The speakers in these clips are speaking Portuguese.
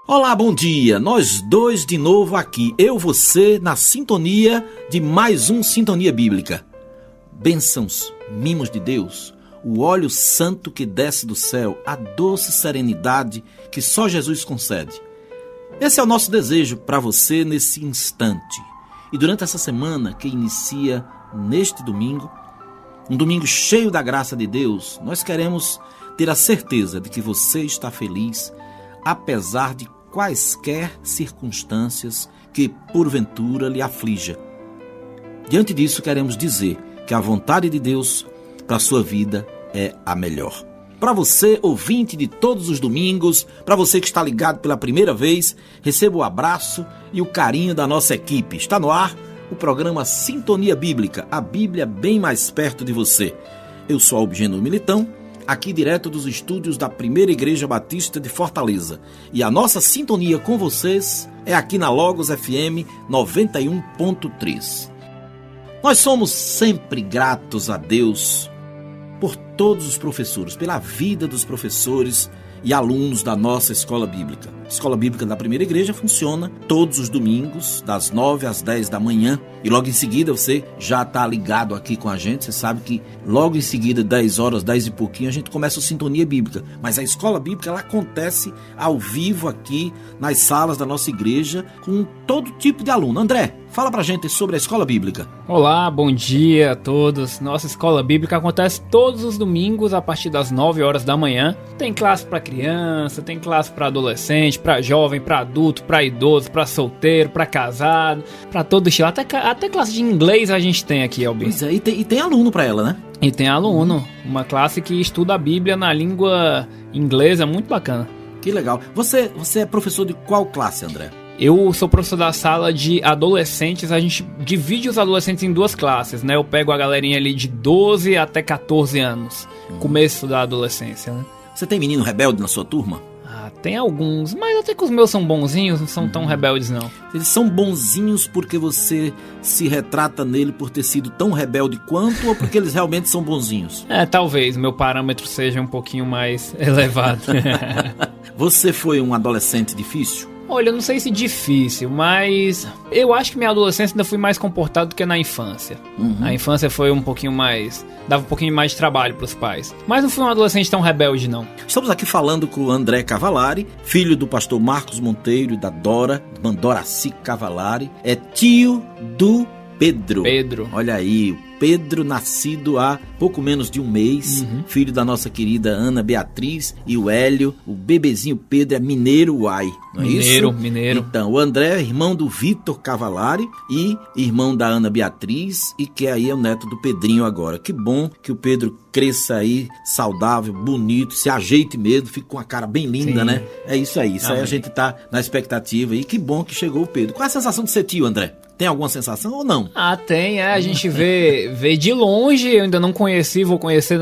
Olá, bom dia, nós dois de novo aqui, eu, você, na sintonia de mais um Sintonia Bíblica. Bênçãos, mimos de Deus, o óleo santo que desce do céu, a doce serenidade que só Jesus concede. Esse é o nosso desejo para você nesse instante. E durante essa semana que inicia neste domingo, um domingo cheio da graça de Deus, nós queremos ter a certeza de que você está feliz, apesar de quaisquer circunstâncias que porventura lhe aflija. Diante disso, queremos dizer que a vontade de Deus para a sua vida é a melhor. Para você, ouvinte de todos os domingos, para você que está ligado pela primeira vez, receba o abraço e o carinho da nossa equipe. Está no ar o programa Sintonia Bíblica, a Bíblia bem mais perto de você. Eu sou Albigeno Militão, aqui direto dos estúdios da Primeira Igreja Batista de Fortaleza. E a nossa sintonia com vocês é aqui na Logos FM 91.3. Nós somos sempre gratos a Deus por todos os professores, pela vida dos professores e alunos da nossa Escola Bíblica. A Escola Bíblica da Primeira Igreja funciona todos os domingos, das 9 às 10 da manhã. E logo em seguida você já está ligado aqui com a gente. Você sabe que logo em seguida, 10 horas, 10 e pouquinho, a gente começa a Sintonia Bíblica. Mas a Escola Bíblica, ela acontece ao vivo aqui nas salas da nossa igreja com todo tipo de aluno. André, fala pra gente sobre a Escola Bíblica. Olá, bom dia a todos. Nossa Escola Bíblica acontece todos os domingos a partir das 9 horas da manhã. Tem classe para criança, tem classe para adolescente, para jovem, para adulto, para idoso, para solteiro, para casado, para todo estilo. Até classe de inglês a gente tem aqui, Albino. Pois é, e tem aluno para ela, né? E tem aluno, uma classe que estuda a Bíblia na língua inglesa, muito bacana. Que legal. Você é professor de qual classe, André? Eu sou professor da sala de adolescentes, a gente divide os adolescentes em duas classes, né? Eu pego a galerinha ali de 12 até 14 anos, começo da adolescência, né? Você tem menino rebelde na sua turma? Ah, tem alguns, mas até que os meus são bonzinhos, não são tão rebeldes não. Eles são bonzinhos porque você se retrata nele por ter sido tão rebelde quanto, ou porque eles realmente são bonzinhos? Talvez meu parâmetro seja um pouquinho mais elevado. Você foi um adolescente difícil? Olha, eu não sei se difícil, mas eu acho que minha adolescência ainda fui mais comportado do que na infância. A infância foi um pouquinho mais... dava um pouquinho mais de trabalho pros pais. Mas não fui um adolescente tão rebelde, não. Estamos aqui falando com o André Cavalari, filho do pastor Marcos Monteiro e da Dora, Mandoraci Cavalari. É tio do Pedro. Olha aí, o Pedro, nascido há pouco menos de um mês, filho da nossa querida Ana Beatriz, e o Hélio, o bebezinho Pedro é mineiro uai, não é isso? Mineiro. Então, o André é irmão do Vitor Cavalari e irmão da Ana Beatriz, e que aí é o neto do Pedrinho agora. Que bom que o Pedro cresça aí, saudável, bonito, se ajeite mesmo, fica com a cara bem linda, né? É isso aí, aí a gente tá na expectativa, e que bom que chegou o Pedro. Qual é a sensação de ser tio, André? Tem alguma sensação ou não? Tem, a gente vê de longe, eu ainda não conheci, vou conhecer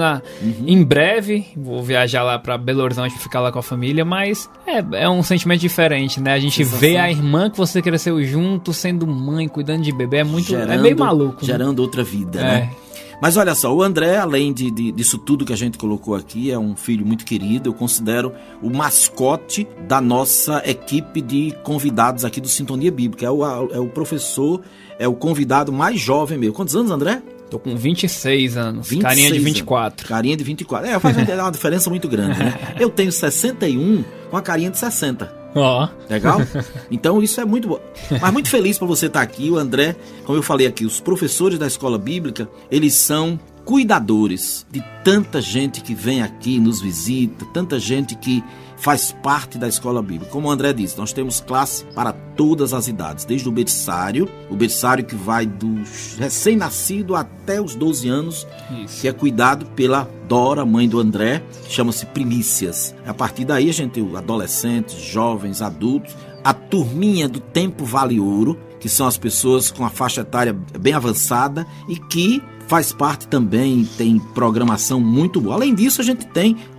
em breve, vou viajar lá pra Belo Horizonte pra ficar lá com a família, mas é um sentimento diferente, né? A gente vê a irmã que você cresceu junto, sendo mãe, cuidando de bebê, é meio maluco. Gerando outra vida, né? Mas olha só, o André, além disso tudo que a gente colocou aqui, é um filho muito querido. Eu considero o mascote da nossa equipe de convidados aqui do Sintonia Bíblica. É o professor, é o convidado mais jovem meu. Quantos anos, André? Tô com 26 anos, carinha de 24. Carinha de 24. Faz uma diferença muito grande, né? Eu tenho 61 com a carinha de 60. Legal? Então isso é muito bom. Mas muito feliz por você estar aqui. O André, como eu falei aqui, os professores da Escola Bíblica, eles são cuidadores de tanta gente que vem aqui, nos visita, tanta gente que faz parte da Escola Bíblica. Como o André disse, nós temos classe para todas as idades, desde o berçário que vai do recém-nascido até os 12 anos, que é cuidado pela Dora, mãe do André, chama-se Primícias. A partir daí a gente tem adolescentes, jovens, adultos, a turminha do Tempo Vale Ouro, que são as pessoas com a faixa etária bem avançada e que faz parte também, tem programação muito boa. Além disso, a gente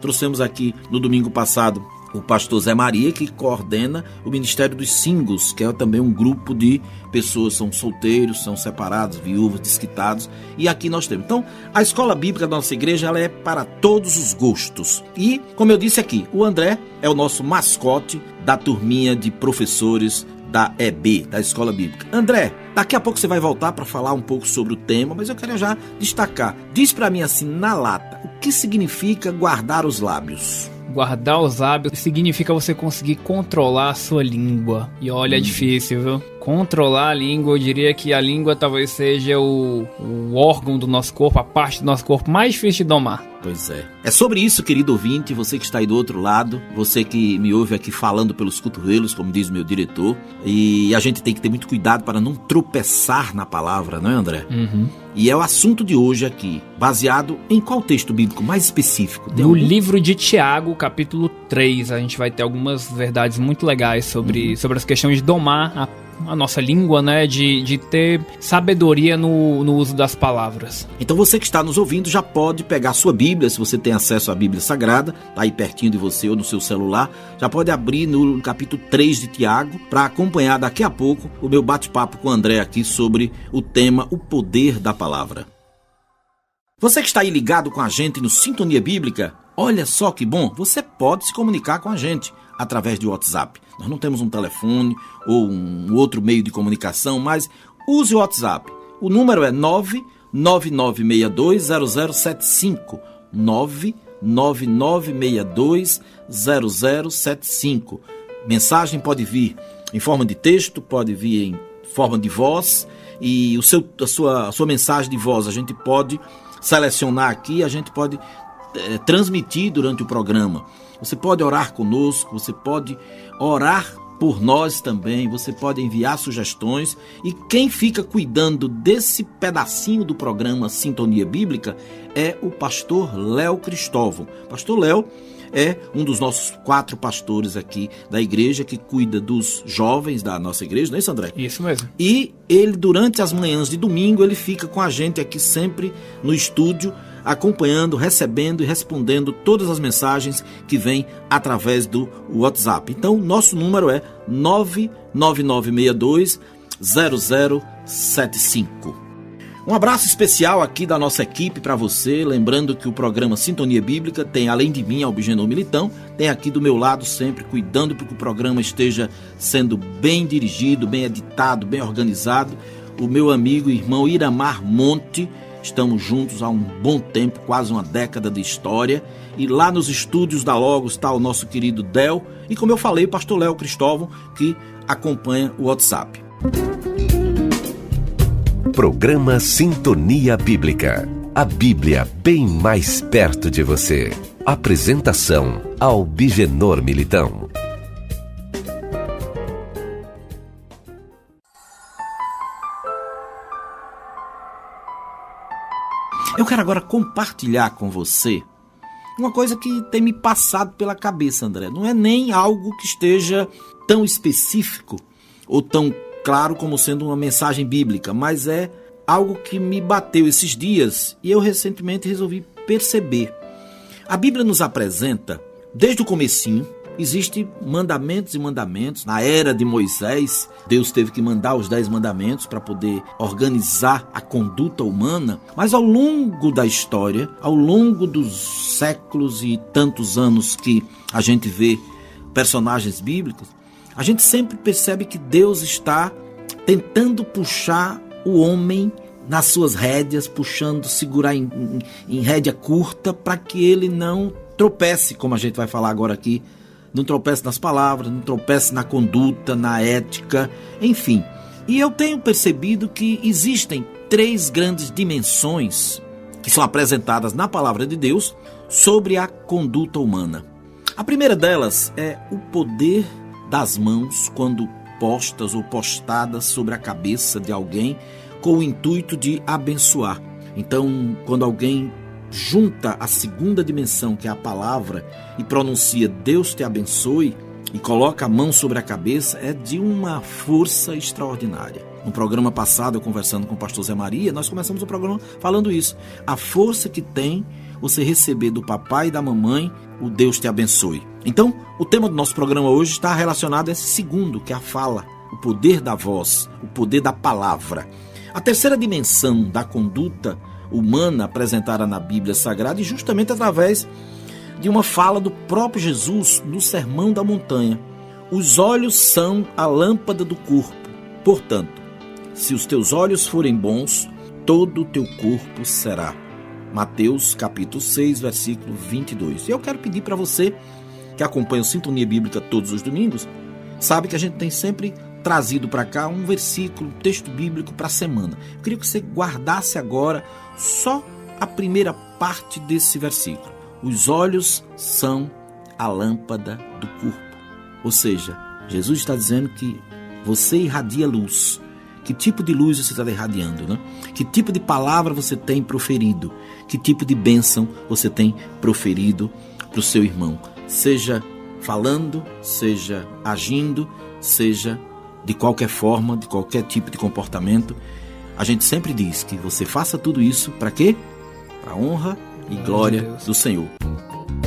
trouxemos aqui no domingo passado o pastor Zé Maria, que coordena o Ministério dos Singles, que é também um grupo de pessoas, são solteiros, são separados, viúvos, desquitados, e aqui nós temos. Então, a escola bíblica da nossa igreja, ela é para todos os gostos. E, como eu disse aqui, o André é o nosso mascote da turminha de professores da EB, da Escola Bíblica. André, daqui a pouco você vai voltar para falar um pouco sobre o tema, mas eu quero já destacar. Diz para mim assim, na lata, o que significa guardar os lábios? Guardar os lábios significa você conseguir controlar a sua língua. E olha, é difícil, viu? Controlar a língua, eu diria que a língua talvez seja o órgão do nosso corpo, a parte do nosso corpo mais difícil de domar. Pois é. É sobre isso, querido ouvinte, você que está aí do outro lado, você que me ouve aqui falando pelos cotovelos, como diz o meu diretor, e a gente tem que ter muito cuidado para não tropeçar na palavra, não é, André? Uhum. E é o assunto de hoje aqui, baseado em qual texto bíblico mais específico? No livro de Tiago, capítulo 3, a gente vai ter algumas verdades muito legais sobre as questões de domar a nossa língua, né, de ter sabedoria no uso das palavras. Então você que está nos ouvindo já pode pegar a sua Bíblia, se você tem acesso à Bíblia Sagrada, tá aí pertinho de você ou no seu celular, já pode abrir no capítulo 3 de Tiago para acompanhar daqui a pouco o meu bate-papo com o André aqui sobre o tema O Poder da Palavra. Você que está aí ligado com a gente no Sintonia Bíblica, olha só que bom, você pode se comunicar com a gente através do WhatsApp. Nós não temos um telefone ou um outro meio de comunicação, mas use o WhatsApp. O número é 999620075. 999620075. Mensagem pode vir em forma de texto, pode vir em forma de voz, e a sua mensagem de voz a gente pode selecionar aqui, a gente pode transmitir durante o programa. Você pode orar conosco, você pode orar por nós também, você pode enviar sugestões, e quem fica cuidando desse pedacinho do programa Sintonia Bíblica é o pastor Léo Cristóvão. Pastor Léo é um dos nossos 4 pastores aqui da igreja, que cuida dos jovens da nossa igreja, não é isso, André? Isso mesmo. E ele, durante as manhãs de domingo, ele fica com a gente aqui sempre no estúdio, acompanhando, recebendo e respondendo todas as mensagens que vêm através do WhatsApp. Então, nosso número é 999620075. Um abraço especial aqui da nossa equipe para você, lembrando que o programa Sintonia Bíblica tem, além de mim, Albigenor Militão, tem aqui do meu lado sempre, cuidando para que o programa esteja sendo bem dirigido, bem editado, bem organizado, o meu amigo e irmão Iramar Monte. Estamos juntos há um bom tempo, quase uma década de história. E lá nos estúdios da Logos está o nosso querido Del. E como eu falei, o pastor Léo Cristóvão, que acompanha o WhatsApp. Programa Sintonia Bíblica. A Bíblia bem mais perto de você. Apresentação: Albigenor Militão. Eu quero agora compartilhar com você uma coisa que tem me passado pela cabeça, André. Não é nem algo que esteja tão específico ou tão claro como sendo uma mensagem bíblica, mas é algo que me bateu esses dias e eu recentemente resolvi perceber. A Bíblia nos apresenta, desde o comecinho, existem mandamentos e mandamentos. Na era de Moisés, Deus teve que mandar os 10 mandamentos para poder organizar a conduta humana. Mas ao longo da história, ao longo dos séculos e tantos anos que a gente vê personagens bíblicos, a gente sempre percebe que Deus está tentando puxar o homem nas suas rédeas, segurar em rédea curta para que ele não tropece, como a gente vai falar agora aqui, não tropece nas palavras, não tropece na conduta, na ética, enfim. E eu tenho percebido que existem 3 grandes dimensões que são apresentadas na palavra de Deus sobre a conduta humana. A primeira delas é o poder das mãos quando postas ou postadas sobre a cabeça de alguém com o intuito de abençoar. Então, quando alguém junta a segunda dimensão, que é a palavra, e pronuncia Deus te abençoe, e coloca a mão sobre a cabeça, é de uma força extraordinária. No programa passado, eu conversando com o pastor Zé Maria, nós começamos o programa falando isso. A força que tem você receber do papai e da mamãe o Deus te abençoe. Então, o tema do nosso programa hoje está relacionado a esse segundo, que é a fala, o poder da voz, o poder da palavra. A terceira dimensão da conduta humana apresentada na Bíblia Sagrada e justamente através de uma fala do próprio Jesus no Sermão da Montanha. Os olhos são a lâmpada do corpo. Portanto, se os teus olhos forem bons, todo o teu corpo será. Mateus capítulo 6, versículo 22. E eu quero pedir para você que acompanha o Sintonia Bíblica todos os domingos, sabe que a gente tem sempre trazido para cá um versículo, um texto bíblico para a semana. Eu queria que você guardasse agora só a primeira parte desse versículo. Os olhos são a lâmpada do corpo. Ou seja, Jesus está dizendo que você irradia luz. Que tipo de luz você está irradiando, né? Que tipo de palavra você tem proferido? Que tipo de bênção você tem proferido para o seu irmão? Seja falando, seja agindo, seja de qualquer forma, de qualquer tipo de comportamento. A gente sempre diz que você faça tudo isso para quê? Para a honra e glória do Senhor.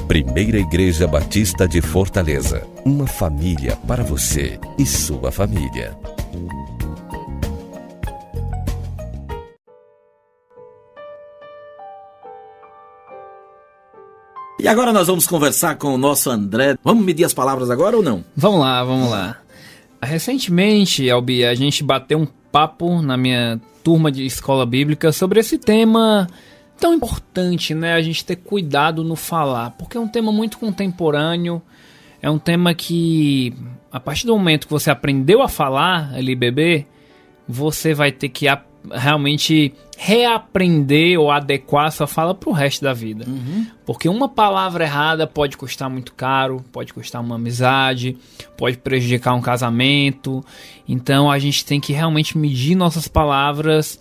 Primeira Igreja Batista de Fortaleza. Uma família para você e sua família. E agora nós vamos conversar com o nosso André. Vamos medir as palavras agora ou não? Vamos lá. Recentemente, Albi, a gente bateu um papo na minha turma de escola bíblica sobre esse tema tão importante, né? A gente ter cuidado no falar, porque é um tema muito contemporâneo, é um tema que, a partir do momento que você aprendeu a falar, ali, bebê, você vai ter que realmente reaprender ou adequar a sua fala para o resto da vida. Porque uma palavra errada pode custar muito caro, pode custar uma amizade, pode prejudicar um casamento. Então a gente tem que realmente medir nossas palavras,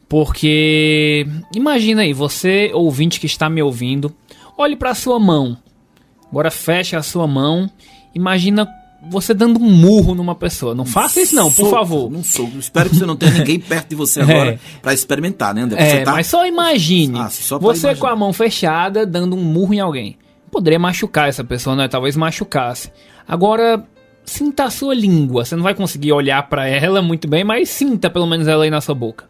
porque imagina aí, você ouvinte que está me ouvindo, olhe para a sua mão, agora feche a sua mão, imagina você dando um murro numa pessoa. Não faça isso não, por favor. Não sou. Espero que você não tenha ninguém perto de você agora para experimentar, né, André? Mas só imagine você com a mão fechada dando um murro em alguém. Poderia machucar essa pessoa, né? Talvez machucasse. Agora, sinta a sua língua. Você não vai conseguir olhar para ela muito bem, mas sinta pelo menos ela aí na sua boca.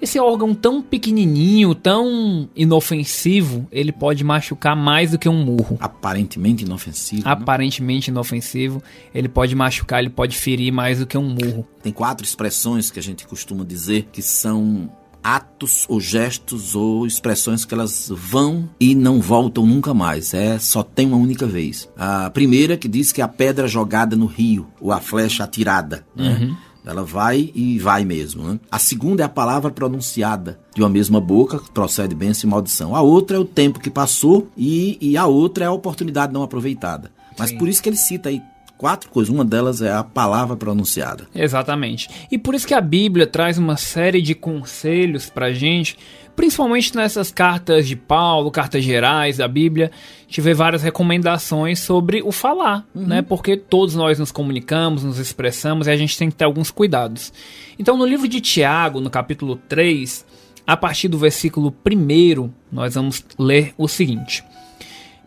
Esse órgão tão pequenininho, tão inofensivo, ele pode machucar mais do que um murro. Aparentemente inofensivo. Aparentemente inofensivo, ele pode machucar, ele pode ferir mais do que um murro. Tem 4 expressões que a gente costuma dizer que são atos ou gestos ou expressões que elas vão e não voltam nunca mais. Só tem uma única vez. A primeira que diz que é a pedra jogada no rio, ou a flecha atirada, né? Ela vai e vai mesmo, né? A segunda é a palavra pronunciada de uma mesma boca, que procede bênção e maldição. A outra é o tempo que passou e a outra é a oportunidade não aproveitada. Mas por isso que ele cita aí 4 coisas. Uma delas é a palavra pronunciada. Exatamente. E por isso que a Bíblia traz uma série de conselhos pra gente, principalmente nessas cartas de Paulo, cartas gerais da Bíblia. A gente vê várias recomendações sobre o falar, né? Porque todos nós nos comunicamos, nos expressamos e a gente tem que ter alguns cuidados. Então, no livro de Tiago, no capítulo 3, a partir do versículo 1, nós vamos ler o seguinte: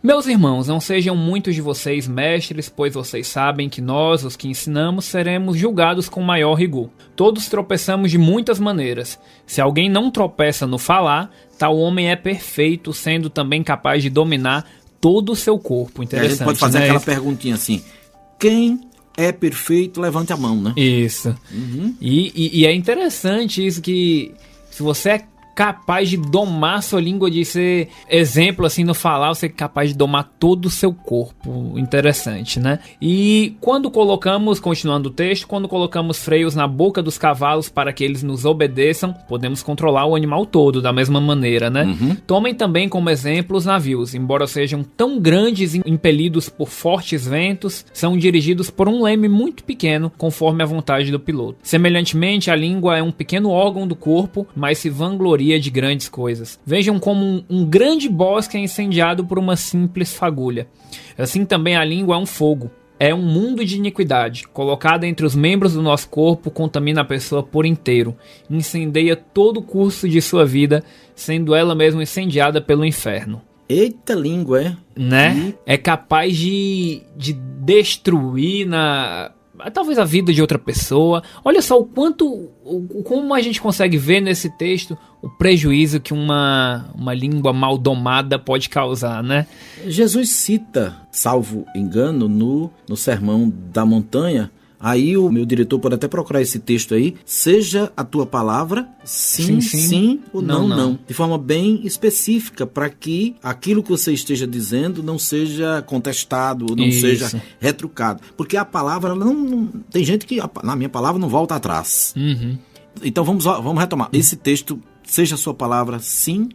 Meus irmãos, não sejam muitos de vocês mestres, pois vocês sabem que nós, os que ensinamos, seremos julgados com maior rigor. Todos tropeçamos de muitas maneiras. Se alguém não tropeça no falar, tal homem é perfeito, sendo também capaz de dominar todo o seu corpo. Interessante, a gente pode fazer aquela perguntinha assim: quem é perfeito, levante a mão, né? Isso. E é interessante isso, que se você é capaz de domar sua língua, de ser exemplo assim no falar, você é capaz de domar todo o seu corpo. Interessante, né? E quando colocamos, continuando o texto, quando colocamos freios na boca dos cavalos para que eles nos obedeçam, podemos controlar o animal todo da mesma maneira, né? Tomem também como exemplo os navios. Embora sejam tão grandes e impelidos por fortes ventos, são dirigidos por um leme muito pequeno, conforme a vontade do piloto. Semelhantemente, a língua é um pequeno órgão do corpo, mas se vangloria de grandes coisas. Vejam como um grande bosque é incendiado por uma simples fagulha. Assim também a língua é um fogo. É um mundo de iniquidade. Colocada entre os membros do nosso corpo, contamina a pessoa por inteiro. Incendeia todo o curso de sua vida, sendo ela mesma incendiada pelo inferno. Eita língua, é? Né? É capaz de destruir talvez a vida de outra pessoa. Olha só como a gente consegue ver nesse texto o prejuízo que uma língua mal domada pode causar, né? Jesus cita, salvo engano, no Sermão da Montanha. Aí o meu diretor pode até procurar esse texto aí. Seja a tua palavra sim, ou não. De forma bem específica, para que aquilo que você esteja dizendo não seja contestado ou não seja retrucado. Porque a palavra, ela não tem gente que na minha palavra não volta atrás. Uhum. Então vamos retomar. Esse texto, seja a sua palavra sim,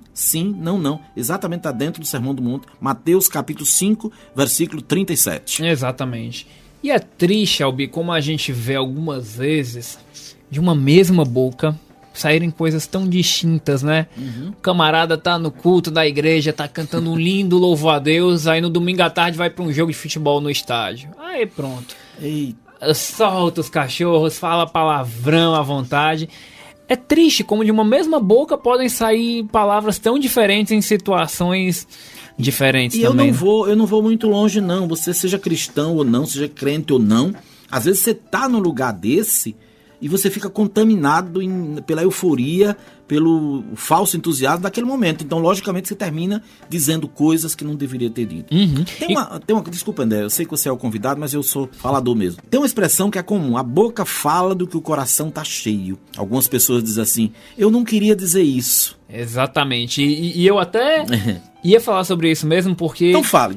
não. Exatamente está dentro do Sermão do Monte. Mateus capítulo 5, versículo 37. Exatamente. E é triste, Albi, como a gente vê algumas vezes de uma mesma boca saírem coisas tão distintas, né? Uhum. O camarada tá no culto da igreja, tá cantando um lindo louvor a Deus, aí no domingo à tarde vai pra um jogo de futebol no estádio. Aí pronto. Eita. Solta os cachorros, fala palavrão à vontade. É triste como de uma mesma boca podem sair palavras tão diferentes em situações diferentes. E também. Eu não vou muito longe, não. Você seja cristão ou não, seja crente ou não, às vezes você tá num lugar desse e você fica contaminado pela euforia, pelo falso entusiasmo daquele momento. Então, logicamente, você termina dizendo coisas que não deveria ter dito. Uhum. Desculpa, André, eu sei que você é o convidado, mas eu sou falador mesmo. Tem uma expressão que é comum: a boca fala do que o coração tá cheio. Algumas pessoas dizem assim: eu não queria dizer isso. Exatamente. E eu até ia falar sobre isso mesmo, porque... Então fale,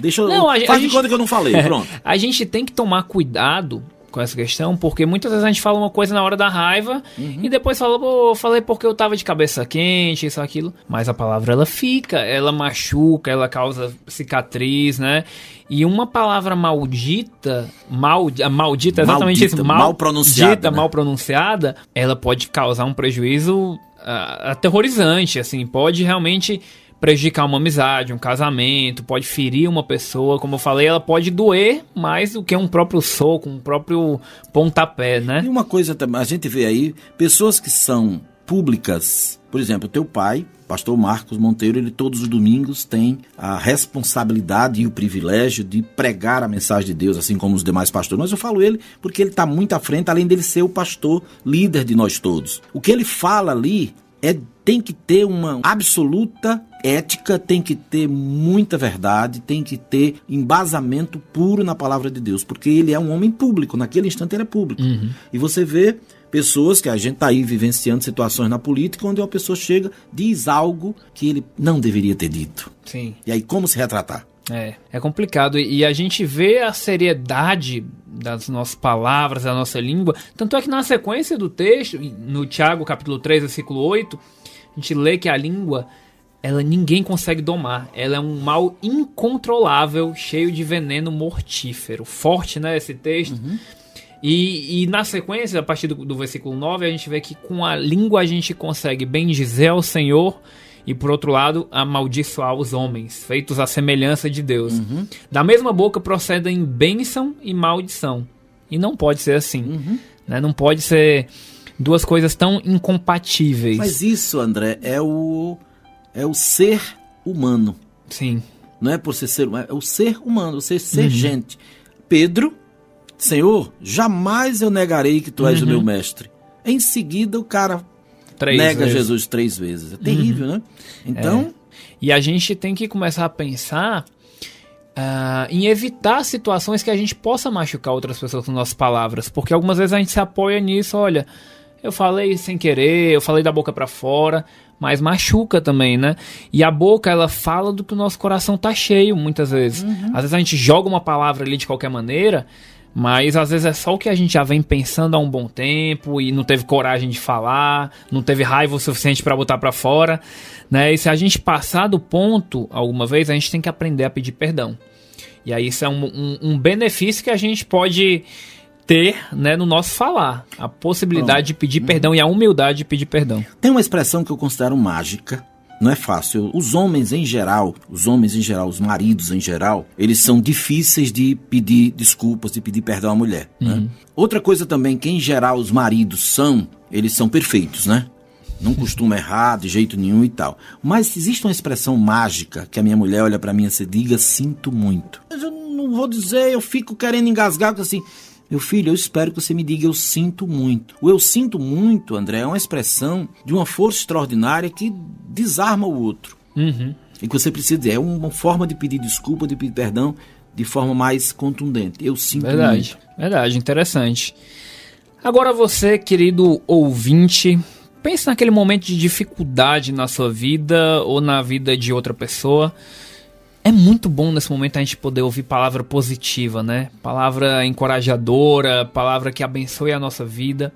faz de conta que eu não falei, pronto. A gente tem que tomar cuidado com essa questão, porque muitas vezes a gente fala uma coisa na hora da raiva e depois fala, falei porque eu tava de cabeça quente, isso, aquilo. Mas a palavra, ela fica, ela machuca, ela causa cicatriz, né? E uma palavra maldita, exatamente isso, mal pronunciada, mal pronunciada, ela pode causar um prejuízo aterrorizante, assim, pode realmente prejudicar uma amizade, um casamento, pode ferir uma pessoa, como eu falei, ela pode doer mais do que um próprio soco, um próprio pontapé, né? E uma coisa também, a gente vê aí, pessoas que são públicas, por exemplo, teu pai, pastor Marcos Monteiro, ele todos os domingos tem a responsabilidade e o privilégio de pregar a mensagem de Deus, assim como os demais pastores. Mas eu falo ele porque ele está muito à frente, além dele ser o pastor líder de nós todos. O que ele fala ali tem que ter uma absoluta ética, tem que ter muita verdade, tem que ter embasamento puro na palavra de Deus, porque ele é um homem público, naquele instante ele é público. Uhum. E você vê pessoas que a gente está aí vivenciando situações na política onde uma pessoa chega, diz algo que ele não deveria ter dito. Sim. E aí como se retratar? É complicado, e a gente vê a seriedade das nossas palavras, da nossa língua, tanto é que na sequência do texto, no Tiago capítulo 3, versículo 8, a gente lê que a língua, ninguém consegue domar, ela é um mal incontrolável, cheio de veneno mortífero. Forte, né, esse texto? Uhum. E na sequência, a partir do versículo 9, a gente vê que com a língua a gente consegue bendizer ao Senhor e, por outro lado, amaldiçoar os homens, feitos à semelhança de Deus. Uhum. Da mesma boca procedem bênção e maldição. E não pode ser assim. Uhum. Né? Não pode ser duas coisas tão incompatíveis. Mas isso, André, é o ser humano. Sim. Não é por ser humano, é o ser humano, ser gente. Pedro, Senhor, jamais eu negarei que tu és o meu mestre. Em seguida, o cara nega Jesus 3 vezes. É terrível, né? Então... E a gente tem que começar a pensar em evitar situações que a gente possa machucar outras pessoas com nossas palavras. Porque algumas vezes a gente se apoia nisso, olha, eu falei sem querer, eu falei da boca pra fora, mas machuca também, né? E a boca, ela fala do que o nosso coração tá cheio, muitas vezes. Às vezes a gente joga uma palavra ali de qualquer maneira, mas às vezes é só o que a gente já vem pensando há um bom tempo e não teve coragem de falar, não teve raiva o suficiente para botar para fora, né? E se a gente passar do ponto alguma vez, a gente tem que aprender a pedir perdão. E aí isso é um benefício que a gente pode ter, né, no nosso falar. A possibilidade de pedir perdão e a humildade de pedir perdão. Tem uma expressão que eu considero mágica. Não é fácil. Os homens em geral, os maridos em geral, eles são difíceis de pedir desculpas, de pedir perdão à mulher. Né? Outra coisa também que em geral os maridos eles são perfeitos, né? não costuma errar de jeito nenhum e tal. Mas existe uma expressão mágica que a minha mulher olha pra mim e diga, sinto muito. Mas eu não vou dizer, eu fico querendo engasgar, porque assim, meu filho, eu espero que você me diga eu sinto muito. O eu sinto muito, André, é uma expressão de uma força extraordinária que desarma o outro. Uhum. E que você precisa dizer, é uma forma de pedir desculpa, de pedir perdão, de forma mais contundente. Eu sinto muito. Verdade, interessante. Agora você, querido ouvinte, pense naquele momento de dificuldade na sua vida ou na vida de outra pessoa. É muito bom nesse momento a gente poder ouvir palavra positiva, né? Palavra encorajadora, palavra que abençoe a nossa vida.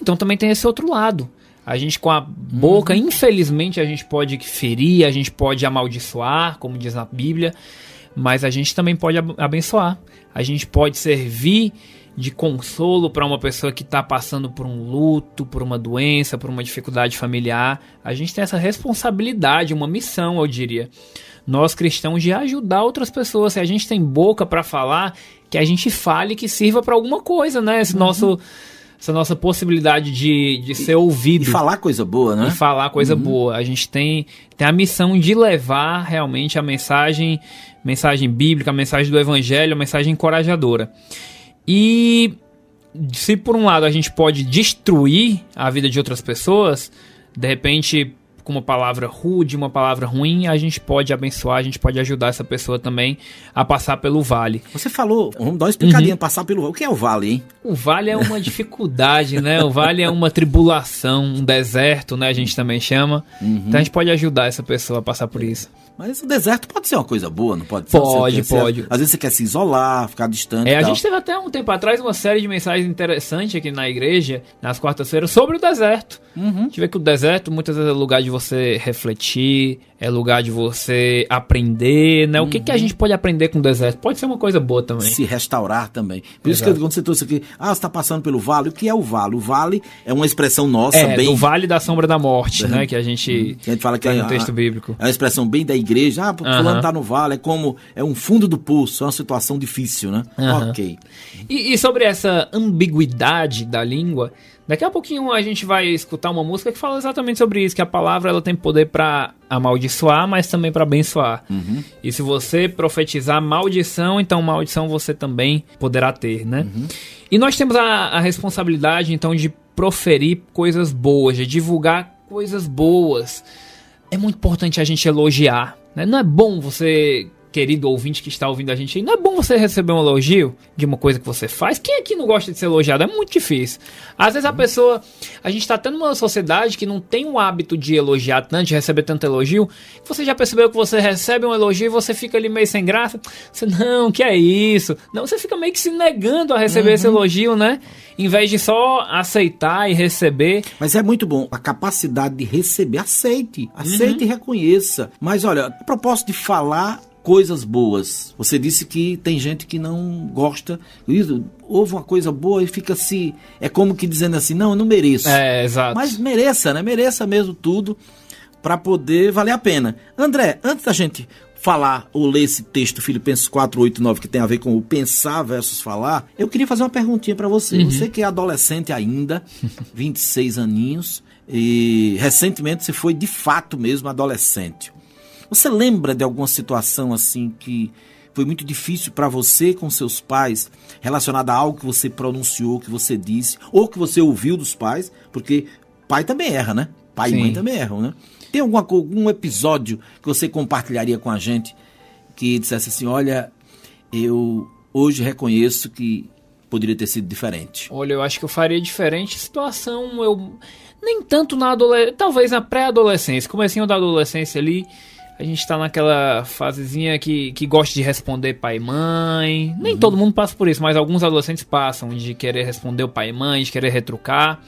Então também tem esse outro lado. A gente com a boca, infelizmente, a gente pode ferir, a gente pode amaldiçoar, como diz na Bíblia, mas a gente também pode abençoar. A gente pode servir de consolo para uma pessoa que está passando por um luto, por uma doença, por uma dificuldade familiar. A gente tem essa responsabilidade, uma missão, eu diria, nós cristãos, de ajudar outras pessoas. Se a gente tem boca para falar, que a gente fale, que sirva para alguma coisa, né? Essa nossa possibilidade de ser ouvido. E falar coisa boa, né? E falar coisa boa. A gente tem a missão de levar realmente a mensagem bíblica, a mensagem do evangelho, a mensagem encorajadora. E se por um lado a gente pode destruir a vida de outras pessoas, de repente com uma palavra rude, uma palavra ruim, a gente pode abençoar, a gente pode ajudar essa pessoa também a passar pelo vale. Você falou, vamos dar uma explicadinha, passar pelo vale. O que é o vale, hein? O vale é uma dificuldade, né? O vale é uma tribulação, um deserto, né? A gente também chama. Então a gente pode ajudar essa pessoa a passar por isso. Mas o deserto pode ser uma coisa boa, não pode ser? Pode. Às vezes você quer se isolar, ficar distante. A gente teve até um tempo atrás uma série de mensagens interessantes aqui na igreja, nas quartas-feiras, sobre o deserto. A gente vê que o deserto muitas vezes é lugar de você refletir, é lugar de você aprender, né? O que a gente pode aprender com o deserto? Pode ser uma coisa boa também. Se restaurar também. Por isso que quando você trouxe aqui, você está passando pelo vale. O que é o vale? O vale é uma expressão nossa, bem... do vale da sombra da morte, né? Que a gente fala que é no texto bíblico. É uma expressão bem da igreja. Fulano tá no vale, é um fundo do poço, é uma situação difícil, né? Ok. E sobre essa ambiguidade da língua, daqui a pouquinho a gente vai escutar uma música que fala exatamente sobre isso, que a palavra ela tem poder para amaldiçoar, mas também para abençoar. E se você profetizar maldição, então maldição você também poderá ter, né? E nós temos a responsabilidade, então, de proferir coisas boas, de divulgar coisas boas. É muito importante a gente elogiar, né? Não é bom você, querido ouvinte que está ouvindo a gente aí, não é bom você receber um elogio de uma coisa que você faz? Quem aqui não gosta de ser elogiado? É muito difícil. Às vezes a gente está tendo uma sociedade que não tem o hábito de elogiar tanto, de receber tanto elogio, que você já percebeu que você recebe um elogio e você fica ali meio sem graça? Você, não, que é isso? Não, você fica meio que se negando a receber esse elogio, né? Em vez de só aceitar e receber. Mas é muito bom a capacidade de receber. Aceite e reconheça. Mas olha, a propósito de falar coisas boas, você disse que tem gente que não gosta, ouve uma coisa boa e fica assim, é como que dizendo assim, não, eu não mereço. Exato. Mas mereça, né? Mereça mesmo tudo para poder valer a pena. André, antes da gente falar ou ler esse texto, Filipenses 4, 8, 9, que tem a ver com o pensar versus falar, eu queria fazer uma perguntinha para você. Você que é adolescente ainda, 26 aninhos, e recentemente você foi de fato mesmo adolescente. Você lembra de alguma situação assim que foi muito difícil para você com seus pais, relacionada a algo que você pronunciou, que você disse, ou que você ouviu dos pais? Porque pai também erra, né? Pai e mãe também erram, né? Tem algum episódio que você compartilharia com a gente que dissesse assim, olha, eu hoje reconheço que poderia ter sido diferente? Olha, eu acho que eu faria diferente. Situação, nem tanto na adolescência, talvez na pré-adolescência, comecinho da adolescência ali. A gente tá naquela fasezinha que gosta de responder pai e mãe. Nem todo mundo passa por isso, mas alguns adolescentes passam de querer responder o pai e mãe, de querer retrucar.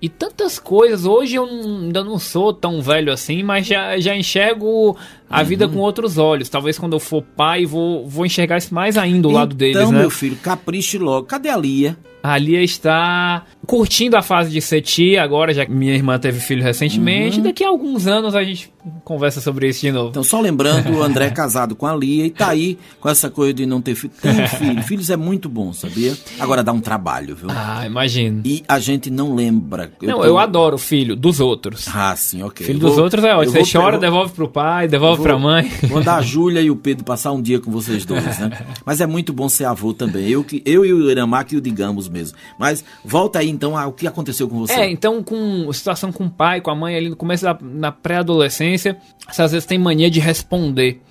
E tantas coisas. Hoje eu ainda não sou tão velho assim, mas já enxergo a vida com outros olhos. Talvez quando eu for pai, vou enxergar isso mais ainda, o lado deles, né? Então, meu filho, capriche logo. Cadê a Lia? A Lia está curtindo a fase de ser tia agora, já que minha irmã teve filho recentemente. Daqui a alguns anos a gente conversa sobre isso de novo. Então, só lembrando, o André é casado com a Lia e tá aí com essa coisa de não ter filho. Tem filho. Filhos é muito bom, sabia? Agora dá um trabalho, viu? Ah, imagino. E a gente não lembra. Eu adoro o filho dos outros. Ah, sim, ok. Filho dos outros é ótimo. Você chora, devolve pro pai, devolve pra mãe. Vou mandar a Júlia e o Pedro passar um dia com vocês dois, né? Mas é muito bom ser avô também. Eu e o Iramar que o digamos mesmo. Mas volta aí então ao que aconteceu com você. Então com situação com o pai, com a mãe ali no começo na pré-adolescência, você às vezes tem mania de responder.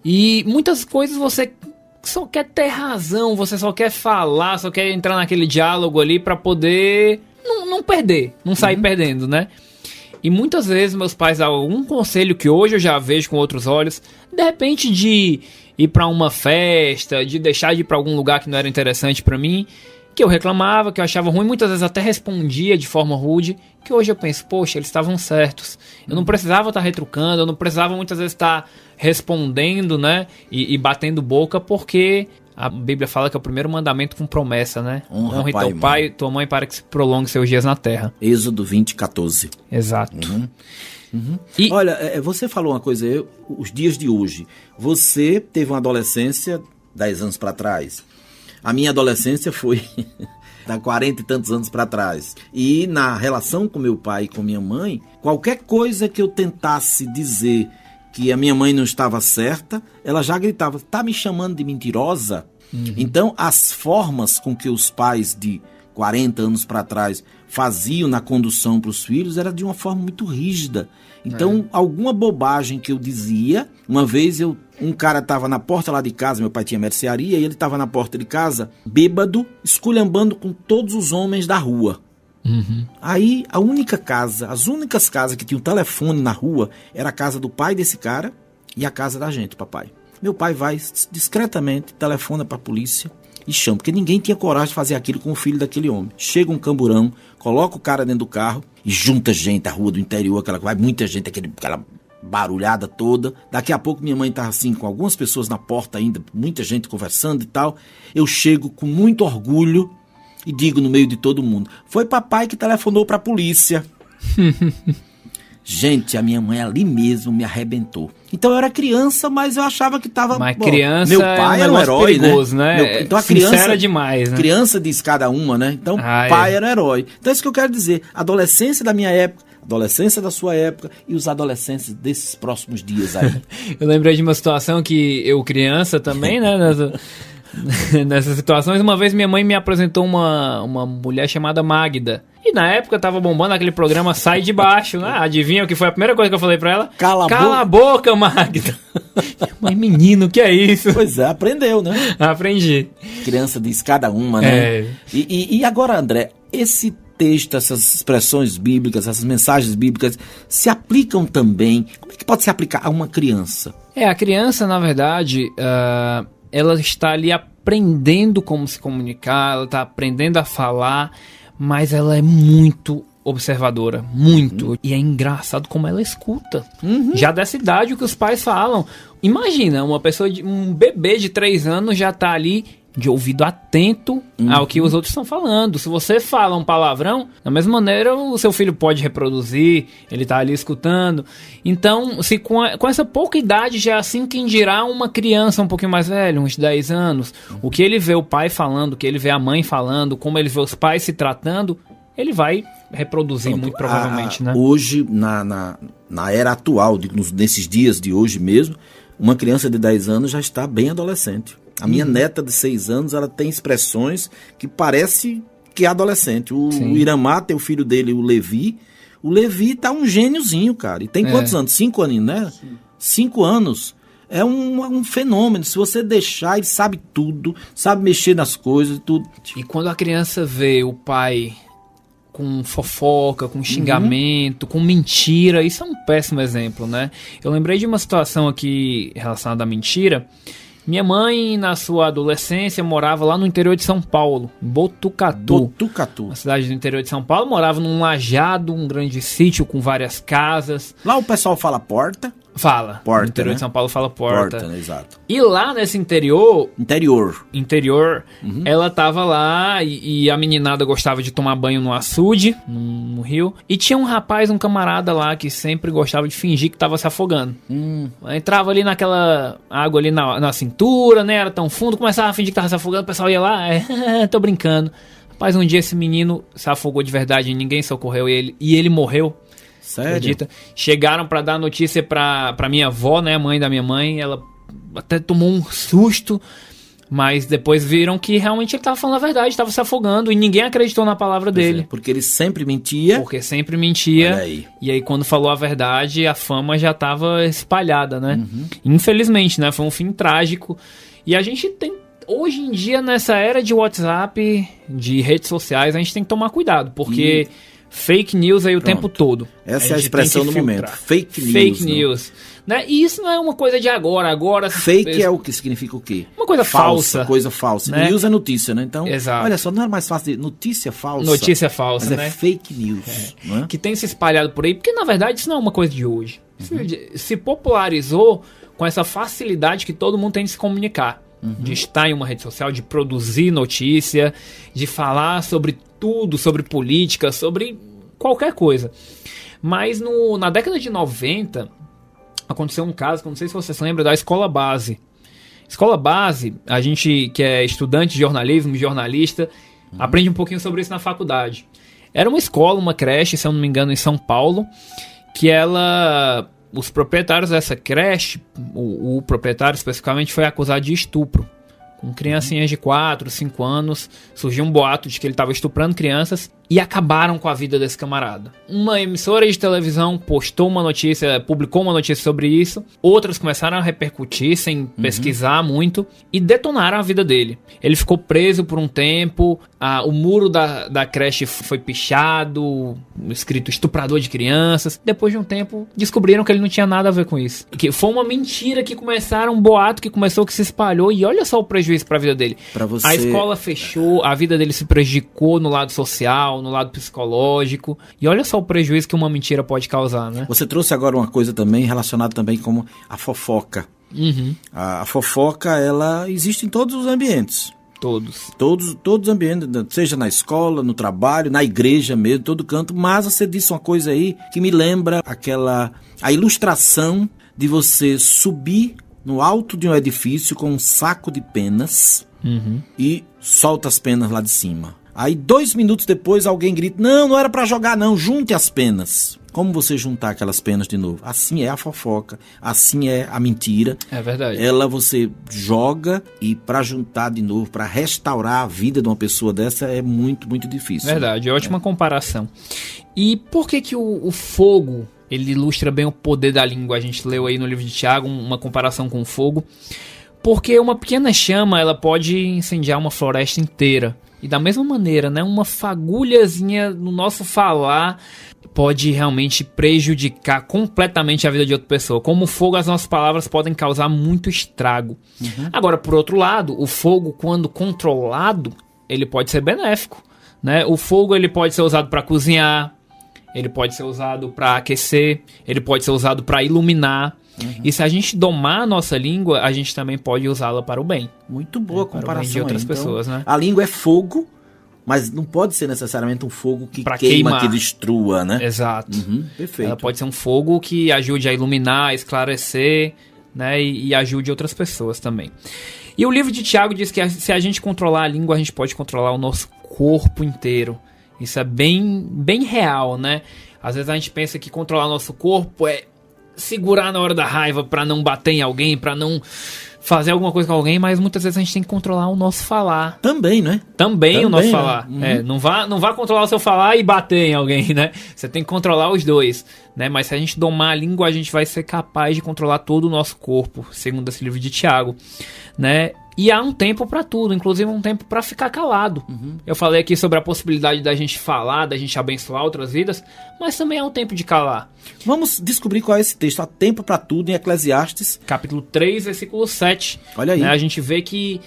E muitas coisas você só quer ter razão, você só quer falar, só quer entrar naquele diálogo ali pra poder não perder, não sair perdendo, né? E muitas vezes meus pais dão algum conselho que hoje eu já vejo com outros olhos, de repente de ir pra uma festa, de deixar de ir pra algum lugar que não era interessante pra mim, que eu reclamava, que eu achava ruim, muitas vezes até respondia de forma rude, que hoje eu penso, poxa, eles estavam certos. Eu não precisava estar retrucando, eu não precisava muitas vezes estar respondendo, né, e batendo boca, porque a Bíblia fala que é o primeiro mandamento com promessa, né? Honre teu pai e tua mãe para que se prolongue seus dias na terra. Êxodo 20:14. Exato. E olha, você falou uma coisa, os dias de hoje, você teve uma adolescência 10 anos para trás. A minha adolescência foi há 40 e tantos anos para trás. E na relação com meu pai e com minha mãe, qualquer coisa que eu tentasse dizer que a minha mãe não estava certa, ela já gritava, tá me chamando de mentirosa? Então, as formas com que os pais de 40 anos para trás faziam na condução para os filhos era de uma forma muito rígida. Então, alguma bobagem que eu dizia, uma vez um cara estava na porta lá de casa, meu pai tinha mercearia, e ele estava na porta de casa, bêbado, esculhambando com todos os homens da rua. Aí, as únicas casas que tinham telefone na rua, era a casa do pai desse cara e a casa da gente, papai. Meu pai vai discretamente, telefona para a polícia e chama, porque ninguém tinha coragem de fazer aquilo com o filho daquele homem. Chega um camburão, coloca o cara dentro do carro e junta gente, a rua do interior, vai muita gente, aquela barulhada toda. Daqui a pouco minha mãe tá assim, com algumas pessoas na porta ainda, muita gente conversando e tal. Eu chego com muito orgulho e digo no meio de todo mundo, foi papai que telefonou pra polícia. Gente, a minha mãe ali mesmo me arrebentou. Então eu era criança, mas eu achava que tava... Mas criança meu pai era um herói, perigoso, né? Então a Sincera criança demais, né? Criança diz cada uma, né? Então pai era um herói. Então é isso que eu quero dizer. A adolescência da minha época, adolescência da sua época e os adolescentes desses próximos dias aí. Eu lembrei de uma situação que eu criança também, né? Nessas situações, uma vez minha mãe me apresentou uma mulher chamada Magda. E na época tava bombando aquele programa Sai de Baixo, né? Adivinha o que foi a primeira coisa que eu falei pra ela? Cala a boca, Magda. Mas menino, o que é isso? Pois é, aprendeu, né? Aprendi. Criança diz cada uma, né? E agora, André, esse texto, essas expressões bíblicas, essas mensagens bíblicas, se aplicam também... Como é que pode se aplicar a uma criança? A criança, na verdade... ela está ali aprendendo como se comunicar, ela está aprendendo a falar, mas ela é muito observadora, muito. E é engraçado como ela escuta. Já dessa idade, o que os pais falam. Imagina, um bebê de 3 anos já está ali de ouvido atento ao que os outros estão falando. Se você fala um palavrão, da mesma maneira o seu filho pode reproduzir, ele tá ali escutando. Então, se com essa pouca idade já é assim, quem dirá uma criança um pouquinho mais velha, uns 10 anos, o que ele vê o pai falando, o que ele vê a mãe falando, como ele vê os pais se tratando, ele vai reproduzir muito provavelmente, né? Hoje, na era atual, nesses dias de hoje mesmo, uma criança de 10 anos já está bem adolescente. A minha neta de 6 anos, ela tem expressões que parece que é adolescente. O Iramar tem o filho dele, o Levi. O Levi tá um gêniozinho, cara. E tem quantos anos? 5 aninhos, né? 5 anos. É um fenômeno. Se você deixar, ele sabe tudo, sabe mexer nas coisas, tudo. E quando a criança vê o pai com fofoca, com xingamento, com mentira, isso é um péssimo exemplo, né? Eu lembrei de uma situação aqui relacionada à mentira. Minha mãe, na sua adolescência, morava lá no interior de São Paulo, Botucatu. Uma cidade do interior de São Paulo. Morava num lajado, um grande sítio com várias casas. Lá o pessoal fala porta. Fala. Porta, no interior né? de São Paulo fala porta. Porta, né? Exato. E lá nesse interior, ela tava lá e a meninada gostava de tomar banho no açude, no rio. E tinha um camarada lá que sempre gostava de fingir que tava se afogando. Entrava ali naquela água ali na cintura, né? Era tão fundo, começava a fingir que tava se afogando, o pessoal ia lá, tô brincando. Rapaz, um dia esse menino se afogou de verdade, ninguém socorreu ele e ele morreu. Sério? Acredita? Chegaram pra dar notícia pra minha avó, né? A mãe da minha mãe. Ela até tomou um susto. Mas depois viram que realmente ele tava falando a verdade. Tava se afogando. E ninguém acreditou na palavra dele. Porque ele sempre mentia. Porque sempre mentia. Olha aí. E aí quando falou a verdade, a fama já tava espalhada, né? Infelizmente, né? Foi um fim trágico. E a gente tem... Hoje em dia, nessa era de WhatsApp, de redes sociais, a gente tem que tomar cuidado. Porque... Fake news aí o tempo todo. Essa é a expressão do momento. Fake news. Fake news. Né? E isso não é uma coisa de agora. Fake é o que significa o quê? Uma coisa falsa. Coisa falsa. Né? News é notícia, né? Então, exato. Olha só, não é mais fácil de notícia falsa. Notícia falsa, mas né? é fake news. Não é? Que tem se espalhado por aí. Porque, na verdade, isso não é uma coisa de hoje. Se popularizou com essa facilidade que todo mundo tem de se comunicar. De estar em uma rede social, de produzir notícia, de falar sobre tudo, sobre política, sobre qualquer coisa. Mas na década de 90, aconteceu um caso, que eu não sei se você se lembra, da Escola Base. Escola Base, a gente que é estudante de jornalismo, jornalista, aprende um pouquinho sobre isso na faculdade. Era uma escola, uma creche, se eu não me engano, em São Paulo, que os proprietários dessa creche, o proprietário especificamente, foi acusado de estupro. Com criancinhas de 4, 5 anos, surgiu um boato de que ele estava estuprando crianças e acabaram com a vida desse camarada. Uma emissora de televisão postou uma notícia, publicou uma notícia sobre isso. Outras começaram a repercutir sem pesquisar muito e detonaram a vida dele. Ele ficou preso por um tempo, o muro da creche foi pichado, escrito estuprador de crianças. Depois de um tempo, descobriram que ele não tinha nada a ver com isso. Que foi uma mentira que começaram, um boato que começou, que se espalhou, e olha só o prejuízo para a vida dele. A escola fechou, a vida dele se prejudicou no lado social, no lado psicológico. E olha só o prejuízo que uma mentira pode causar, né? Você trouxe agora uma coisa também relacionada também com a fofoca. A fofoca, ela existe em todos os ambientes. Todos os ambientes, seja na escola, no trabalho, na igreja mesmo, todo canto. Mas você disse uma coisa aí que me lembra a ilustração de você subir no alto de um edifício com um saco de penas e solta as penas lá de cima. Aí 2 minutos depois alguém grita, não era pra jogar não, junte as penas. Como você juntar aquelas penas de novo? Assim é a fofoca, assim é a mentira. É verdade. Ela você joga e pra juntar de novo, pra restaurar a vida de uma pessoa dessa é muito, muito difícil. Verdade, ótima comparação. E por que o fogo, ele ilustra bem o poder da língua? A gente leu aí no livro de Tiago uma comparação com o fogo. Porque uma pequena chama, ela pode incendiar uma floresta inteira. E da mesma maneira, né, uma fagulhazinha no nosso falar pode realmente prejudicar completamente a vida de outra pessoa. Como o fogo, as nossas palavras podem causar muito estrago. Agora, por outro lado, o fogo, quando controlado, ele pode ser benéfico, né? O fogo, ele pode ser usado para cozinhar, ele pode ser usado para aquecer, ele pode ser usado para iluminar. E se a gente domar a nossa língua, a gente também pode usá-la para o bem. Muito boa a comparação para o bem de outras pessoas, né? A língua é fogo, mas não pode ser necessariamente um fogo que pra queima, queimar. Que destrua, né? Exato. Perfeito. Ela pode ser um fogo que ajude a iluminar, a esclarecer, né? E ajude outras pessoas também. E o livro de Tiago diz que se a gente controlar a língua, a gente pode controlar o nosso corpo inteiro. Isso é bem, bem real, né? Às vezes a gente pensa que controlar o nosso corpo é segurar na hora da raiva pra não bater em alguém, pra não fazer alguma coisa com alguém, mas muitas vezes a gente tem que controlar o nosso falar. Também, né? Também o nosso né? falar. Não vá controlar o seu falar e bater em alguém, né? Você tem que controlar os dois, né? Mas se a gente domar a língua, a gente vai ser capaz de controlar todo o nosso corpo, segundo esse livro de Tiago, né? E há um tempo pra tudo, inclusive um tempo pra ficar calado. Eu falei aqui sobre a possibilidade da gente falar, da gente abençoar outras vidas, mas também há um tempo de calar. Vamos descobrir qual é esse texto. Há tempo pra tudo em Eclesiastes. Capítulo 3, versículo 7. Olha aí. Né? A gente vê que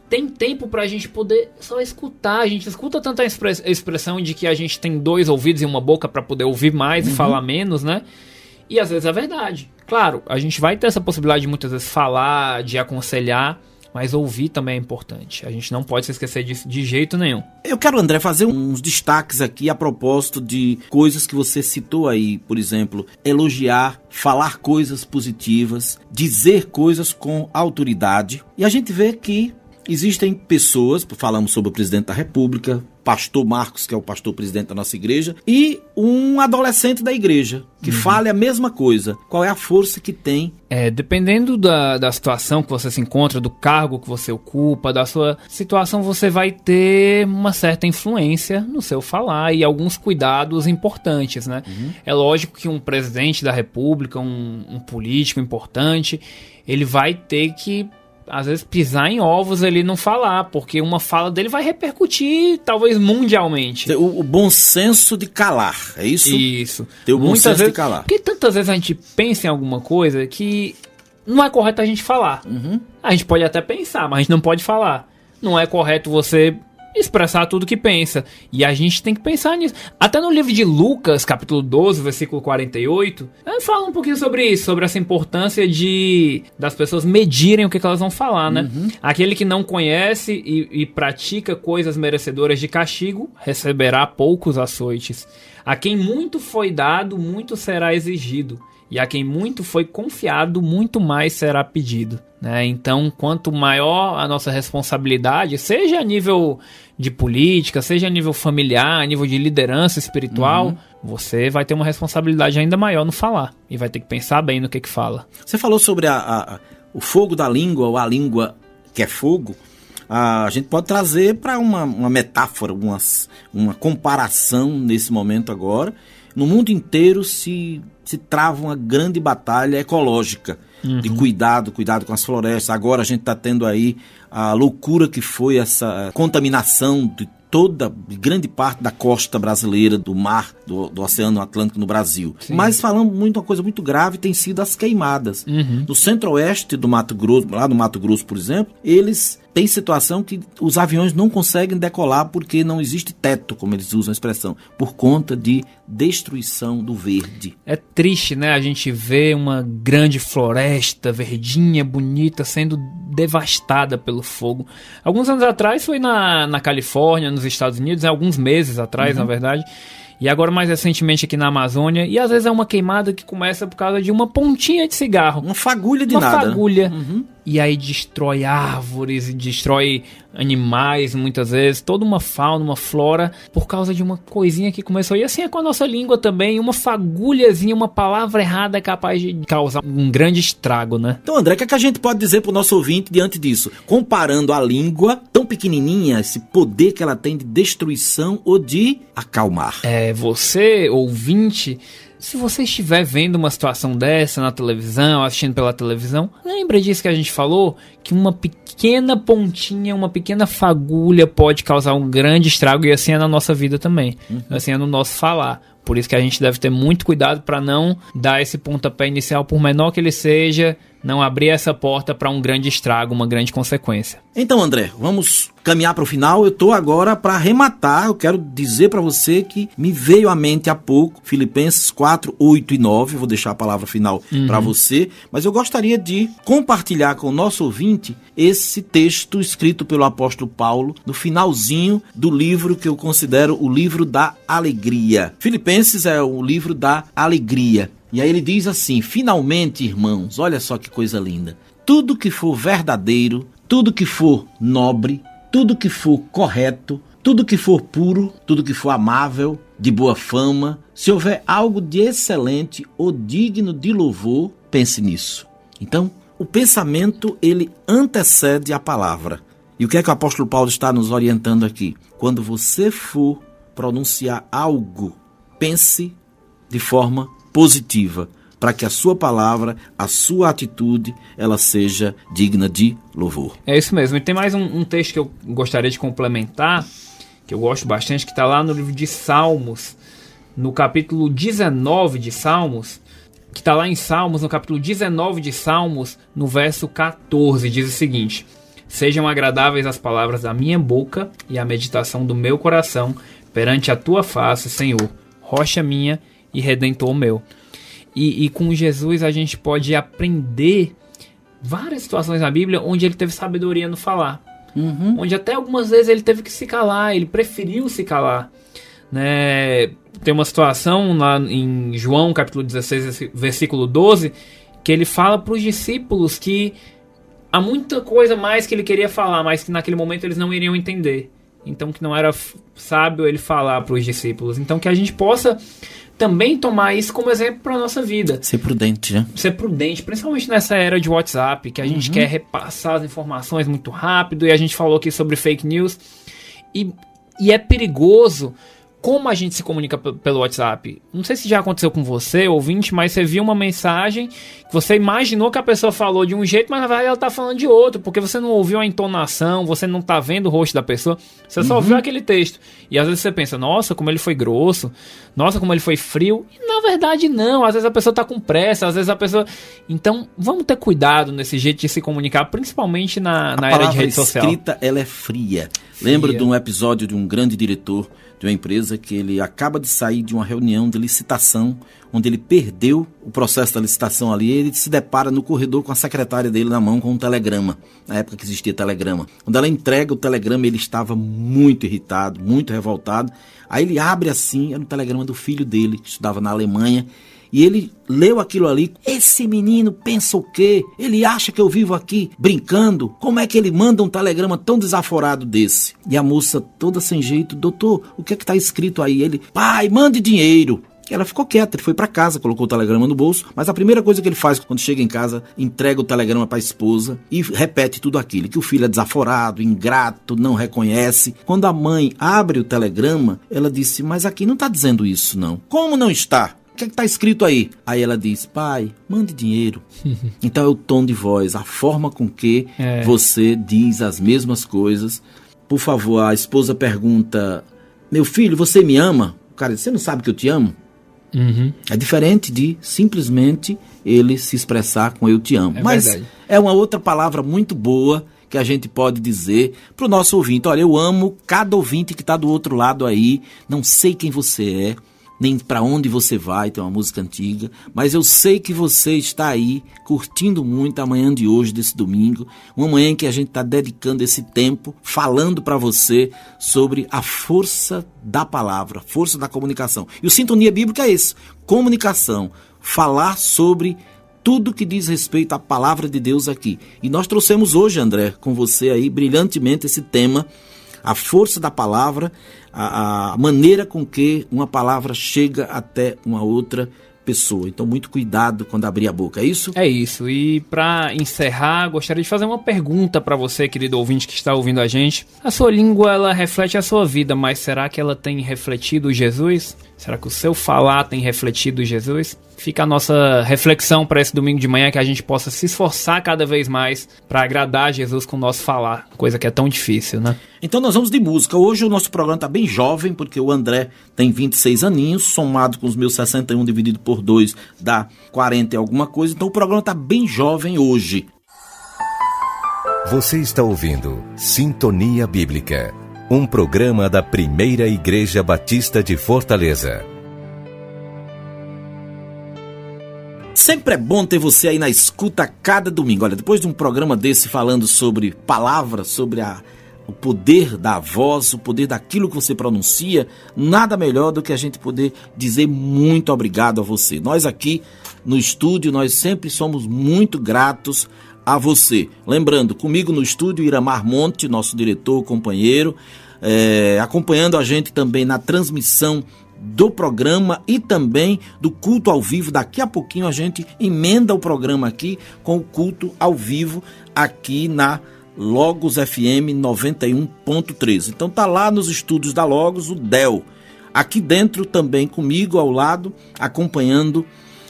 tem tempo pra gente poder só escutar. A gente escuta tanta expressão de que a gente tem 2 ouvidos e uma boca pra poder ouvir mais e falar menos, né? E às vezes é verdade. Claro, a gente vai ter essa possibilidade de muitas vezes falar, de aconselhar, mas ouvir também é importante. A gente não pode se esquecer disso de jeito nenhum. Eu quero, André, fazer uns destaques aqui a propósito de coisas que você citou aí. Por exemplo, elogiar, falar coisas positivas, dizer coisas com autoridade. E a gente vê que existem pessoas, falamos sobre o presidente da República, pastor Marcos, que é o pastor presidente da nossa igreja, e um adolescente da igreja, que fale a mesma coisa. Qual é a força que tem? Dependendo da situação que você se encontra, do cargo que você ocupa, da sua situação, você vai ter uma certa influência no seu falar e alguns cuidados importantes, né? É lógico que um presidente da República, um político importante, ele vai ter que às vezes pisar em ovos ali, não falar, porque uma fala dele vai repercutir talvez mundialmente. O bom senso de calar, é isso? Isso. Ter o bom Muitas senso vezes, de calar. Porque tantas vezes a gente pensa em alguma coisa que não é correto a gente falar. A gente pode até pensar, mas a gente não pode falar. Não é correto você expressar tudo que pensa. E a gente tem que pensar nisso. Até no livro de Lucas, capítulo 12, versículo 48, fala um pouquinho sobre isso, sobre essa importância das pessoas medirem o que elas vão falar, né? Aquele que não conhece e pratica coisas merecedoras de castigo, receberá poucos açoites. A quem muito foi dado, muito será exigido. E a quem muito foi confiado, muito mais será pedido, né? Então, quanto maior a nossa responsabilidade, seja a nível de política, seja a nível familiar, a nível de liderança espiritual, você vai ter uma responsabilidade ainda maior no falar. E vai ter que pensar bem no que fala. Você falou sobre o fogo da língua, ou a língua que é fogo. A gente pode trazer para uma metáfora, uma comparação nesse momento agora. No mundo inteiro se trava uma grande batalha ecológica, de cuidado com as florestas. Agora a gente está tendo aí a loucura que foi essa contaminação de grande parte da costa brasileira, do mar, do Oceano Atlântico no Brasil. Sim. Mas falando uma coisa muito grave, tem sido as queimadas. No centro-oeste do Mato Grosso, lá no Mato Grosso, por exemplo, eles têm situação que os aviões não conseguem decolar porque não existe teto, como eles usam a expressão, por conta de destruição do verde. É triste, né? A gente vê uma grande floresta verdinha, bonita, sendo devastada pelo fogo. Alguns anos atrás foi na Califórnia, nos Estados Unidos, alguns meses atrás, na verdade. E agora mais recentemente aqui na Amazônia. E às vezes é uma queimada que começa por causa de uma pontinha de cigarro. Uma fagulha de nada. Uma fagulha. E aí destrói árvores, destrói animais muitas vezes. Toda uma fauna, uma flora, por causa de uma coisinha que começou. E assim é com a nossa língua também. Uma fagulhazinha, uma palavra errada é capaz de causar um grande estrago, né? Então, André, o que a gente pode dizer pro nosso ouvinte diante disso? Comparando a língua tão pequenininha, esse poder que ela tem de destruição ou de acalmar. Você, ouvinte, se você estiver vendo uma situação dessa na televisão, assistindo pela televisão, lembra disso que a gente falou? Que uma pequena pontinha, uma pequena fagulha pode causar um grande estrago, e assim é na nossa vida também. Assim é no nosso falar. Por isso que a gente deve ter muito cuidado para não dar esse pontapé inicial, por menor que ele seja, não abrir essa porta para um grande estrago, uma grande consequência. Então, André, vamos caminhar para o final. Eu estou agora para arrematar. Eu quero dizer para você que me veio à mente há pouco Filipenses 4, 8 e 9. Vou deixar a palavra final para você. Mas eu gostaria de compartilhar com o nosso ouvinte esse texto escrito pelo apóstolo Paulo no finalzinho do livro que eu considero o livro da alegria. Filipenses é o livro da alegria. E aí ele diz assim: finalmente, irmãos, olha só que coisa linda. Tudo que for verdadeiro, tudo que for nobre, tudo que for correto, tudo que for puro, tudo que for amável, de boa fama, se houver algo de excelente ou digno de louvor, pense nisso. Então, o pensamento, ele antecede a palavra. E o que é que o apóstolo Paulo está nos orientando aqui? Quando você for pronunciar algo, pense de forma positiva, para que a sua palavra, a sua atitude, ela seja digna de louvor. É isso mesmo. E tem mais um texto que eu gostaria de complementar, que eu gosto bastante, que está lá no livro de Salmos, no capítulo 19 de Salmos, que está lá em Salmos, no capítulo 19 de Salmos, no verso 14, diz o seguinte: sejam agradáveis as palavras da minha boca e a meditação do meu coração perante a tua face, Senhor, rocha minha e redentor meu. E com Jesus a gente pode aprender várias situações na Bíblia onde ele teve sabedoria no falar. Onde até algumas vezes ele teve que se calar, ele preferiu se calar. Né? Tem uma situação lá em João capítulo 16, versículo 12, que ele fala para os discípulos que há muita coisa mais que ele queria falar, mas que naquele momento eles não iriam entender. Então que não era sábio ele falar para os discípulos. Então que a gente possa também tomar isso como exemplo para a nossa vida. Ser prudente, né? Ser prudente, principalmente nessa era de WhatsApp, que a gente quer repassar as informações muito rápido, e a gente falou aqui sobre fake news. E é perigoso como a gente se comunica pelo WhatsApp. Não sei se já aconteceu com você, ouvinte, mas você viu uma mensagem que você imaginou que a pessoa falou de um jeito, mas na verdade ela tá falando de outro, porque você não ouviu a entonação, você não tá vendo o rosto da pessoa, você só ouviu aquele texto. E às vezes você pensa, nossa, como ele foi grosso, nossa, como ele foi frio. E na verdade não, às vezes a pessoa tá com pressa, às vezes a pessoa... Então vamos ter cuidado nesse jeito de se comunicar, principalmente na era de rede social. A palavra escrita, ela é fria. Lembro de um episódio de um grande diretor de uma empresa que ele acaba de sair de uma reunião de licitação, onde ele perdeu o processo da licitação ali, ele se depara no corredor com a secretária dele na mão com um telegrama, na época que existia telegrama. Quando ela entrega o telegrama, ele estava muito irritado, muito revoltado. Aí ele abre assim, era um telegrama do filho dele, que estudava na Alemanha, e ele leu aquilo ali. Esse menino pensa o quê? Ele acha que eu vivo aqui brincando? Como é que ele manda um telegrama tão desaforado desse? E a moça toda sem jeito, doutor, o que é que está escrito aí? Ele, pai, mande dinheiro. Ela ficou quieta, ele foi para casa, colocou o telegrama no bolso, mas a primeira coisa que ele faz quando chega em casa, entrega o telegrama para a esposa e repete tudo aquilo, que o filho é desaforado, ingrato, não reconhece. Quando a mãe abre o telegrama, ela disse, mas aqui não está dizendo isso não. Como não está? O que está escrito aí? Aí ela diz, pai, mande dinheiro. Então é o tom de voz, a forma com que você diz as mesmas coisas. Por favor, a esposa pergunta, meu filho, você me ama? O cara diz, você não sabe que eu te amo? É diferente de simplesmente ele se expressar com eu te amo. Mas verdade. É uma outra palavra muito boa que a gente pode dizer para o nosso ouvinte. Olha, eu amo cada ouvinte que está do outro lado aí, não sei quem você é, nem para onde você vai, tem uma música antiga, mas eu sei que você está aí curtindo muito a manhã de hoje, desse domingo, uma manhã em que a gente está dedicando esse tempo falando para você sobre a força da palavra, força da comunicação. E o Sintonia Bíblica é isso, comunicação, falar sobre tudo que diz respeito à palavra de Deus aqui. E nós trouxemos hoje, André, com você aí, brilhantemente esse tema, a força da palavra, a maneira com que uma palavra chega até uma outra pessoa. Então, muito cuidado quando abrir a boca, é isso? É isso. E para encerrar, gostaria de fazer uma pergunta para você, querido ouvinte que está ouvindo a gente. A sua língua, ela reflete a sua vida, mas será que ela tem refletido Jesus? Será que o seu falar tem refletido Jesus? Fica a nossa reflexão para esse domingo de manhã, que a gente possa se esforçar cada vez mais para agradar a Jesus com o nosso falar, coisa que é tão difícil, né? Então nós vamos de música. Hoje o nosso programa está bem jovem, porque o André tem 26 aninhos, somado com os meus 61 dividido por 2 dá 40 e alguma coisa. Então o programa está bem jovem hoje. Você está ouvindo Sintonia Bíblica, um programa da Primeira Igreja Batista de Fortaleza. Sempre é bom ter você aí na escuta cada domingo. Olha, depois de um programa desse falando sobre palavras, sobre o poder da voz, o poder daquilo que você pronuncia, nada melhor do que a gente poder dizer muito obrigado a você. Nós aqui no estúdio, nós sempre somos muito gratos a você. Lembrando, comigo no estúdio, Iramar Monte, nosso diretor, companheiro, acompanhando a gente também na transmissão do programa e também do culto ao vivo. Daqui a pouquinho a gente emenda o programa aqui com o culto ao vivo aqui na Logos FM 91.3. Então tá lá nos estúdios da Logos o Del. Aqui dentro também comigo ao lado, acompanhando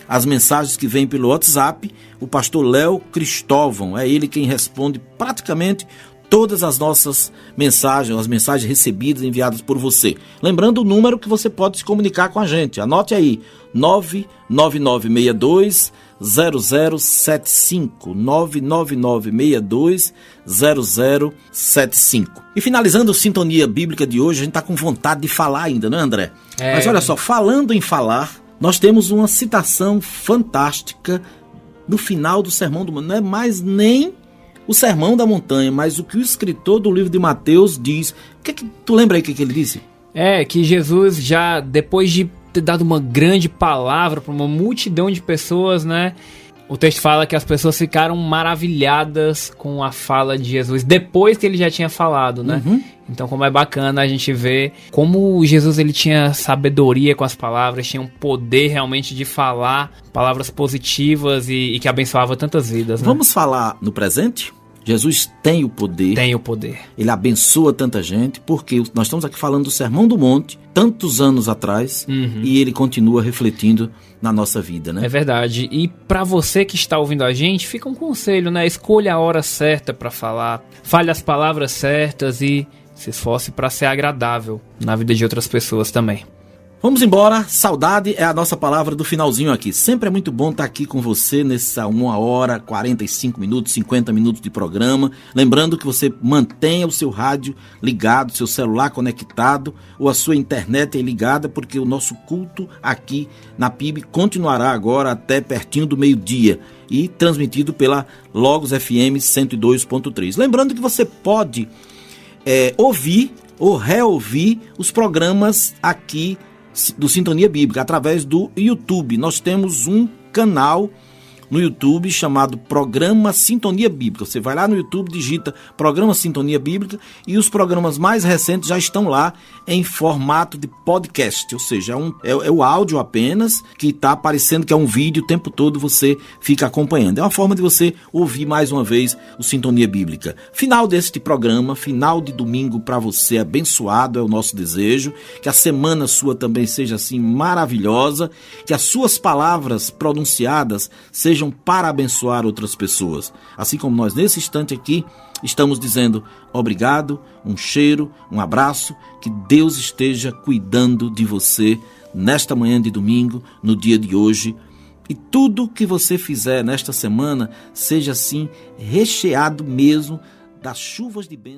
as mensagens que vêm pelo WhatsApp, o pastor Léo Cristóvão. É ele quem responde praticamente todas as nossas mensagens, as mensagens recebidas, enviadas por você. Lembrando o número que você pode se comunicar com a gente. Anote aí, 99962-0075. 99962-0075. E finalizando a Sintonia Bíblica de hoje, a gente está com vontade de falar ainda, não é, André? Mas olha só, falando em falar, nós temos uma citação fantástica no final do Sermão do Monte. Não é mais nem o Sermão da Montanha, mas o que o escritor do livro de Mateus diz. Tu lembra aí o que ele disse? Que Jesus já, depois de ter dado uma grande palavra para uma multidão de pessoas, né? O texto fala que as pessoas ficaram maravilhadas com a fala de Jesus, depois que ele já tinha falado, né? Uhum. Então, como é bacana a gente ver como Jesus ele tinha sabedoria com as palavras, tinha um poder realmente de falar palavras positivas e que abençoava tantas vidas, né? Vamos falar no presente? Jesus tem o poder. Tem o poder. Ele abençoa tanta gente, porque nós estamos aqui falando do Sermão do Monte, tantos anos atrás, e ele continua refletindo na nossa vida, né? É verdade. E para você que está ouvindo a gente, fica um conselho, né? Escolha a hora certa para falar, fale as palavras certas e se esforce para ser agradável na vida de outras pessoas também. Vamos embora, saudade é a nossa palavra do finalzinho aqui. Sempre é muito bom estar aqui com você nessa 1 hora, 45 minutos, 50 minutos de programa. Lembrando que você mantenha o seu rádio ligado, seu celular conectado ou a sua internet aí ligada, porque o nosso culto aqui na PIB continuará agora até pertinho do meio-dia e transmitido pela Logos FM 102.3. Lembrando que você pode ouvir ou reouvir os programas aqui do Sintonia Bíblica através do YouTube. Nós temos um canal no YouTube chamado Programa Sintonia Bíblica. Você vai lá no YouTube, digita Programa Sintonia Bíblica e os programas mais recentes já estão lá em formato de podcast, ou seja, é o áudio apenas que está aparecendo que é um vídeo o tempo todo, você fica acompanhando. É uma forma de você ouvir mais uma vez o Sintonia Bíblica. Final deste programa, final de domingo para você abençoado, é o nosso desejo, que a semana sua também seja assim maravilhosa, que as suas palavras pronunciadas sejam para abençoar outras pessoas. Assim como nós nesse instante aqui estamos dizendo obrigado, um cheiro, um abraço, que Deus esteja cuidando de você nesta manhã de domingo, no dia de hoje, e tudo que você fizer nesta semana seja assim recheado mesmo das chuvas de bênção.